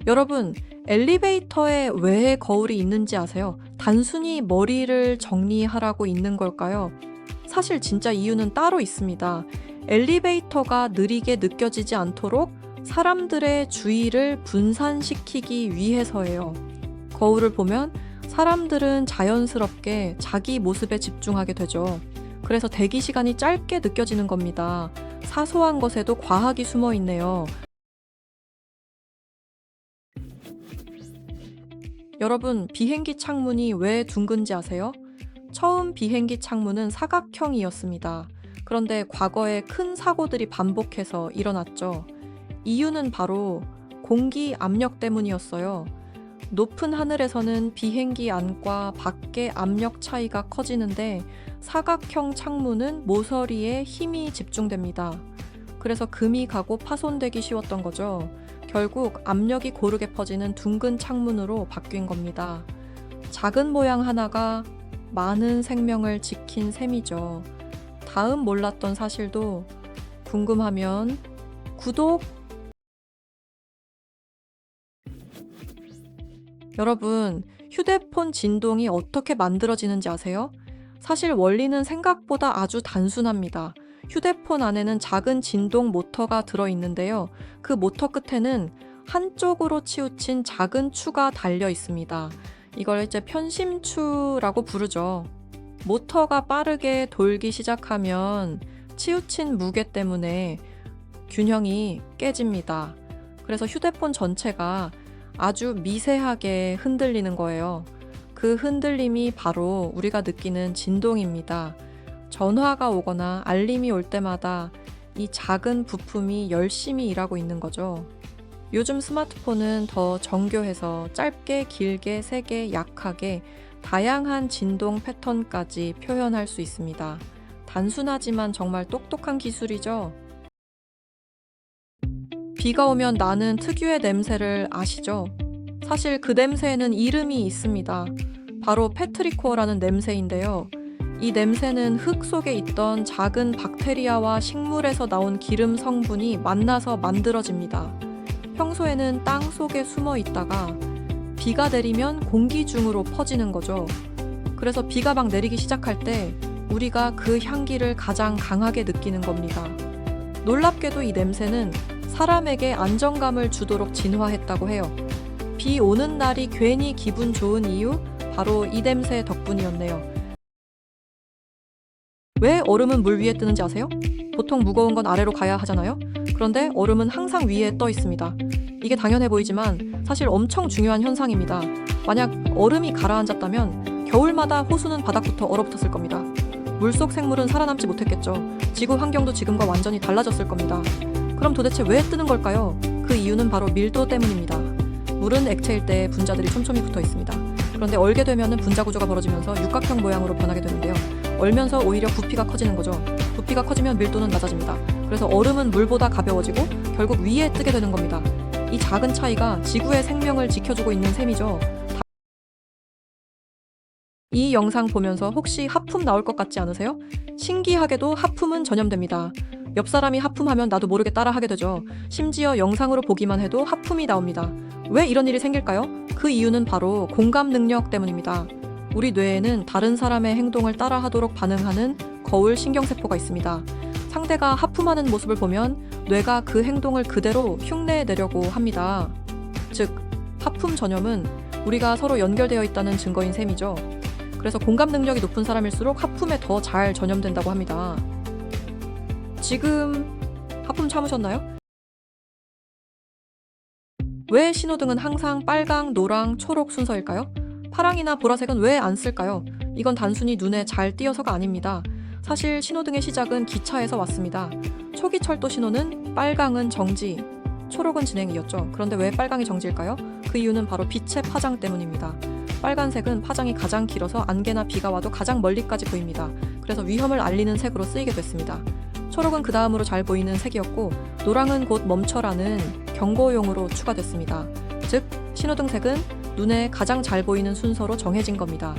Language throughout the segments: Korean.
여러분, 엘리베이터에 왜 거울이 있는지 아세요? 단순히 머리를 정리하라고 있는 걸까요? 사실 진짜 이유는 따로 있습니다. 엘리베이터가 느리게 느껴지지 않도록 사람들의 주의를 분산시키기 위해서예요. 거울을 보면 사람들은 자연스럽게 자기 모습에 집중하게 되죠. 그래서 대기 시간이 짧게 느껴지는 겁니다. 사소한 것에도 과학이 숨어 있네요. 여러분, 비행기 창문이 왜 둥근지 아세요? 처음 비행기 창문은 사각형이었습니다. 그런데 과거에 큰 사고들이 반복해서 일어났죠. 이유는 바로 공기 압력 때문이었어요. 높은 하늘에서는 비행기 안과 밖의 압력 차이가 커지는데 사각형 창문은 모서리에 힘이 집중됩니다. 그래서 금이 가고 파손되기 쉬웠던 거죠. 결국 압력이 고르게 퍼지는 둥근 창문으로 바뀐 겁니다. 작은 모양 하나가 많은 생명을 지킨 셈이죠. 다음 몰랐던 사실도 궁금하면 구독! 여러분, 휴대폰 진동이 어떻게 만들어지는지 아세요? 사실 원리는 생각보다 아주 단순합니다. 휴대폰 안에는 작은 진동 모터가 들어있는데요. 그 모터 끝에는 한쪽으로 치우친 작은 추가 달려 있습니다. 이걸 이제 편심추라고 부르죠. 모터가 빠르게 돌기 시작하면 치우친 무게 때문에 균형이 깨집니다. 그래서 휴대폰 전체가 아주 미세하게 흔들리는 거예요. 그 흔들림이 바로 우리가 느끼는 진동입니다. 전화가 오거나 알림이 올 때마다 이 작은 부품이 열심히 일하고 있는 거죠. 요즘 스마트폰은 더 정교해서 짧게, 길게, 세게, 약하게 다양한 진동 패턴까지 표현할 수 있습니다. 단순하지만 정말 똑똑한 기술이죠. 비가 오면 나는 특유의 냄새를 아시죠? 사실 그 냄새에는 이름이 있습니다. 바로 페트리코어라는 냄새인데요. 이 냄새는 흙 속에 있던 작은 박테리아와 식물에서 나온 기름 성분이 만나서 만들어집니다. 평소에는 땅 속에 숨어 있다가 비가 내리면 공기 중으로 퍼지는 거죠. 그래서 비가 막 내리기 시작할 때 우리가 그 향기를 가장 강하게 느끼는 겁니다. 놀랍게도 이 냄새는 사람에게 안정감을 주도록 진화했다고 해요. 비 오는 날이 괜히 기분 좋은 이유? 바로 이 냄새 덕분이었네요. 왜 얼음은 물 위에 뜨는지 아세요? 보통 무거운 건 아래로 가야 하잖아요? 그런데 얼음은 항상 위에 떠 있습니다. 이게 당연해 보이지만 사실 엄청 중요한 현상입니다. 만약 얼음이 가라앉았다면 겨울마다 호수는 바닥부터 얼어붙었을 겁니다. 물속 생물은 살아남지 못했겠죠. 지구 환경도 지금과 완전히 달라졌을 겁니다. 그럼 도대체 왜 뜨는 걸까요? 그 이유는 바로 밀도 때문입니다. 물은 액체일 때 분자들이 촘촘히 붙어 있습니다. 그런데 얼게 되면 분자 구조가 벌어지면서 육각형 모양으로 변하게 되는데요. 얼면서 오히려 부피가 커지는 거죠. 부피가 커지면 밀도는 낮아집니다. 그래서 얼음은 물보다 가벼워지고 결국 위에 뜨게 되는 겁니다. 이 작은 차이가 지구의 생명을 지켜주고 있는 셈이죠. 이 영상 보면서 혹시 하품 나올 것 같지 않으세요? 신기하게도 하품은 전염됩니다. 옆 사람이 하품하면 나도 모르게 따라 하게 되죠. 심지어 영상으로 보기만 해도 하품이 나옵니다. 왜 이런 일이 생길까요? 그 이유는 바로 공감 능력 때문입니다. 우리 뇌에는 다른 사람의 행동을 따라 하도록 반응하는 거울 신경세포가 있습니다. 상대가 하품하는 모습을 보면 뇌가 그 행동을 그대로 흉내내려고 합니다. 즉, 하품 전염은 우리가 서로 연결되어 있다는 증거인 셈이죠. 그래서 공감 능력이 높은 사람일수록 하품에 더 잘 전염된다고 합니다. 지금 하품 참으셨나요? 왜 신호등은 항상 빨강, 노랑, 초록 순서일까요? 파랑이나 보라색은 왜 안 쓸까요? 이건 단순히 눈에 잘 띄어서가 아닙니다. 사실 신호등의 시작은 기차에서 왔습니다. 초기 철도 신호는 빨강은 정지, 초록은 진행이었죠. 그런데 왜 빨강이 정지일까요? 그 이유는 바로 빛의 파장 때문입니다. 빨간색은 파장이 가장 길어서 안개나 비가 와도 가장 멀리까지 보입니다. 그래서 위험을 알리는 색으로 쓰이게 됐습니다. 초록은 그 다음으로 잘 보이는 색이었고, 노랑은 곧 멈춰라는 경고용으로 추가됐습니다. 즉, 신호등 색은 눈에 가장 잘 보이는 순서로 정해진 겁니다.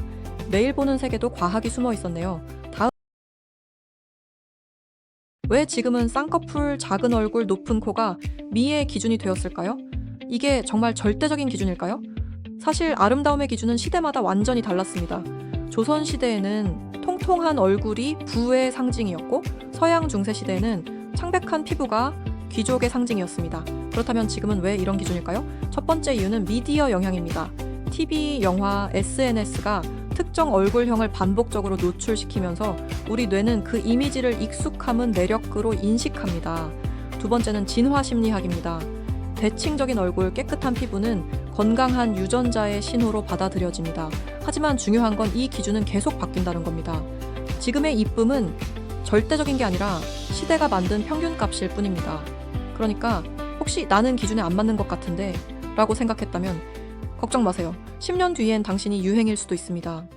매일 보는 색에도 과학이 숨어 있었네요. 왜 지금은 쌍꺼풀, 작은 얼굴, 높은 코가 미의 기준이 되었을까요? 이게 정말 절대적인 기준일까요? 사실 아름다움의 기준은 시대마다 완전히 달랐습니다. 조선시대에는 통통한 얼굴이 부의 상징이었고, 서양 중세시대에는 창백한 피부가 귀족의 상징이었습니다. 그렇다면 지금은 왜 이런 기준일까요? 첫 번째 이유는 미디어 영향입니다. TV, 영화, SNS가 특정 얼굴형을 반복적으로 노출시키면서 우리 뇌는 그 이미지를 익숙함은 매력으로 인식합니다. 두 번째는 진화 심리학입니다. 대칭적인 얼굴, 깨끗한 피부는 건강한 유전자의 신호로 받아들여집니다. 하지만 중요한 건 이 기준은 계속 바뀐다는 겁니다. 지금의 이쁨은 절대적인 게 아니라 시대가 만든 평균값일 뿐입니다. 그러니까 혹시 나는 기준에 안 맞는 것 같은데 라고 생각했다면 걱정 마세요. 10년 뒤엔 당신이 유행일 수도 있습니다.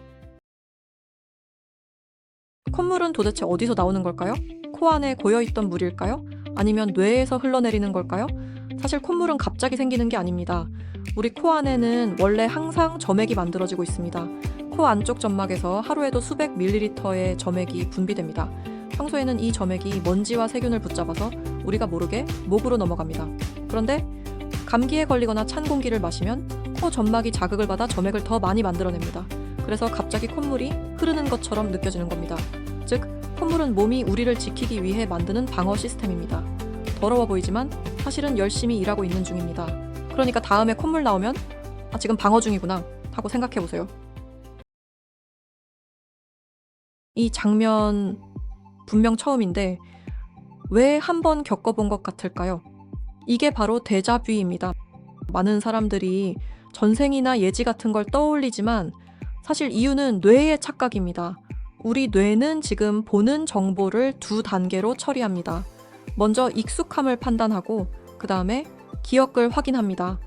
콧물은 도대체 어디서 나오는 걸까요? 코 안에 고여있던 물일까요? 아니면 뇌에서 흘러내리는 걸까요? 사실 콧물은 갑자기 생기는 게 아닙니다. 우리 코 안에는 원래 항상 점액이 만들어지고 있습니다. 코 안쪽 점막에서 하루에도 수백 밀리리터의 점액이 분비됩니다. 평소에는 이 점액이 먼지와 세균을 붙잡아서 우리가 모르게 목으로 넘어갑니다. 그런데 감기에 걸리거나 찬 공기를 마시면 코 점막이 자극을 받아 점액을 더 많이 만들어냅니다. 그래서 갑자기 콧물이 흐르는 것처럼 느껴지는 겁니다. 즉, 콧물은 몸이 우리를 지키기 위해 만드는 방어 시스템입니다. 더러워 보이지만 사실은 열심히 일하고 있는 중입니다. 그러니까 다음에 콧물 나오면 지금 방어 중이구나 하고 생각해보세요. 이 장면 분명 처음인데 왜 한번 겪어본 것 같을까요? 이게 바로 데자뷰입니다. 많은 사람들이 전생이나 예지 같은 걸 떠올리지만 사실 이유는 뇌의 착각입니다. 우리 뇌는 지금 보는 정보를 두 단계로 처리합니다. 먼저 익숙함을 판단하고 그 다음에 기억을 확인합니다.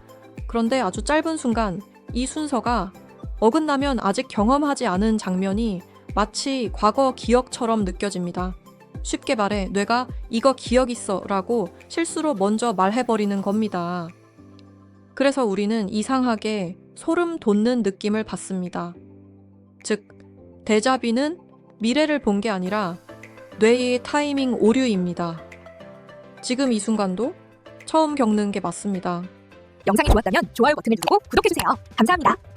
그런데 아주 짧은 순간 이 순서가 어긋나면 아직 경험하지 않은 장면이 마치 과거 기억처럼 느껴집니다. 쉽게 말해 뇌가 이거 기억 있어 라고 실수로 먼저 말해버리는 겁니다. 그래서 우리는 이상하게 소름 돋는 느낌을 받습니다. 즉, 데자뷰는 미래를 본 게 아니라 뇌의 타이밍 오류입니다. 지금 이 순간도 처음 겪는 게 맞습니다. 영상이 좋았다면 좋아요 버튼을 누르고 구독해주세요. 감사합니다.